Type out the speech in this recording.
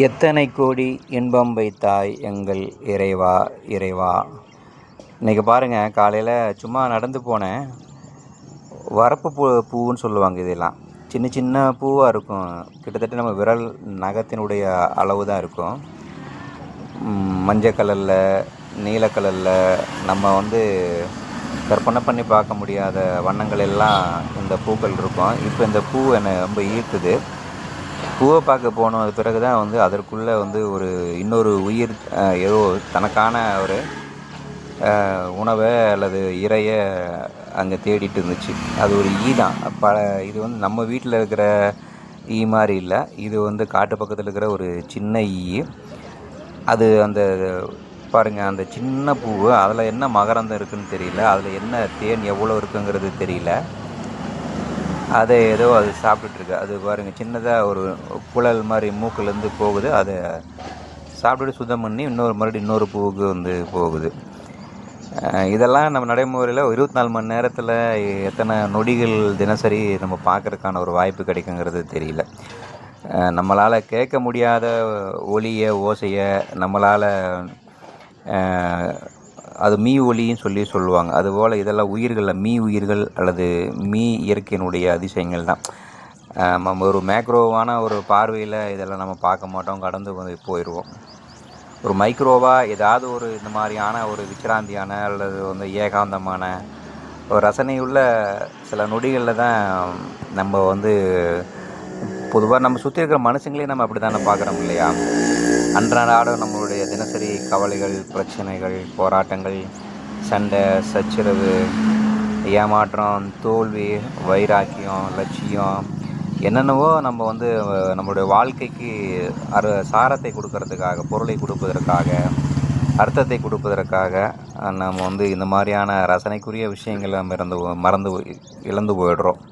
எத்தனை கோடி இன்பம் வைத்தாய் எங்கள் இறைவா இறைவா. இன்றைக்கி பாருங்கள், காலையில் சும்மா நடந்து போனேன். வரப்பு பூவுன்னு சொல்லுவாங்க. இதெல்லாம் சின்ன சின்ன பூவாக இருக்கும். கிட்டத்தட்ட நம்ம விரல் நகத்தினுடைய அளவு தான் இருக்கும். மஞ்சள் கலரில், நீல கலரில், நம்ம கற்பனை பண்ணி பார்க்க முடியாத வண்ணங்கள் எல்லாம் இந்த பூக்கள் இருக்கும். இப்போ இந்த பூ என்னை ரொம்ப ஈர்க்குது. பூவை பார்க்க போனோம். அது பிறகு தான் அதற்குள்ளே ஒரு இன்னொரு உயிர் ஏதோ தனக்கான ஒரு உணவை அல்லது இரையை அங்கே தேடிட்டு இருந்துச்சு. அது ஒரு ஈ தான். இது நம்ம வீட்டில் இருக்கிற ஈ மாதிரி இல்லை. இது காட்டு பக்கத்தில் இருக்கிற ஒரு சின்ன ஈ. அது பாருங்கள், அந்த சின்ன பூவு, அதில் என்ன மகரந்தம் இருக்குதுன்னு தெரியல, அதில் என்ன தேன் எவ்வளோ இருக்குங்கிறது தெரியல. அதை ஏதோ அது சாப்பிட்டுருக்கு. அது பாருங்கள், சின்னதாக ஒரு குழல் மாதிரி மூக்கிலேருந்து போகுது. அதை சாப்பிட்டுட்டு சுத்தம் பண்ணி மறுபடியும் இன்னொரு பூவுக்கு போகுது. இதெல்லாம் நம்ம நடைமுறையில் 24 மணி நேரத்தில் எத்தனை நொடிகள் தினசரி நம்ம பார்க்குறதுக்கான ஒரு வாய்ப்பு கிடைக்குங்கிறது தெரியல. நம்மளால் கேட்க முடியாத ஒலியை, ஓசையை நம்மளால் அது மீ ஒலின்னு சொல்லுவாங்க. அதுபோல் இதெல்லாம் உயிர்களில் மீ உயிர்கள் அல்லது மீ இயற்கையினுடைய அதிசயங்கள் தான். நம்ம ஒரு மேக்ரோவான ஒரு பார்வையில் இதெல்லாம் நம்ம பார்க்க மாட்டோம், கடந்து போயிடுவோம். ஒரு மைக்ரோவாக ஏதாவது இந்த மாதிரியான ஒரு விசிராந்தியான அல்லது ஏகாந்தமான ஒரு ரசனையுள்ள சில நொடிகளில் தான் நம்ம பொதுவாக நம்ம சுற்றி இருக்கிற மனுஷங்களே நம்ம அப்படி தானே பார்க்குறோம் இல்லையா? அன்றாடம் நம்மளுடைய தினசரி கவலைகள், பிரச்சனைகள், போராட்டங்கள், சண்டை, சச்சரவு, ஏமாற்றம், தோல்வி, வைராக்கியம், லட்சியம், என்னென்னவோ நம்ம நம்மளுடைய வாழ்க்கைக்கு சாரத்தை கொடுக்கறதுக்காக, பொருளை கொடுப்பதற்காக, அர்த்தத்தை கொடுப்பதற்காக நம்ம இந்த மாதிரியான ரசனைக்குரிய விஷயங்களை நம்ம இழந்து போயிடுறோம்.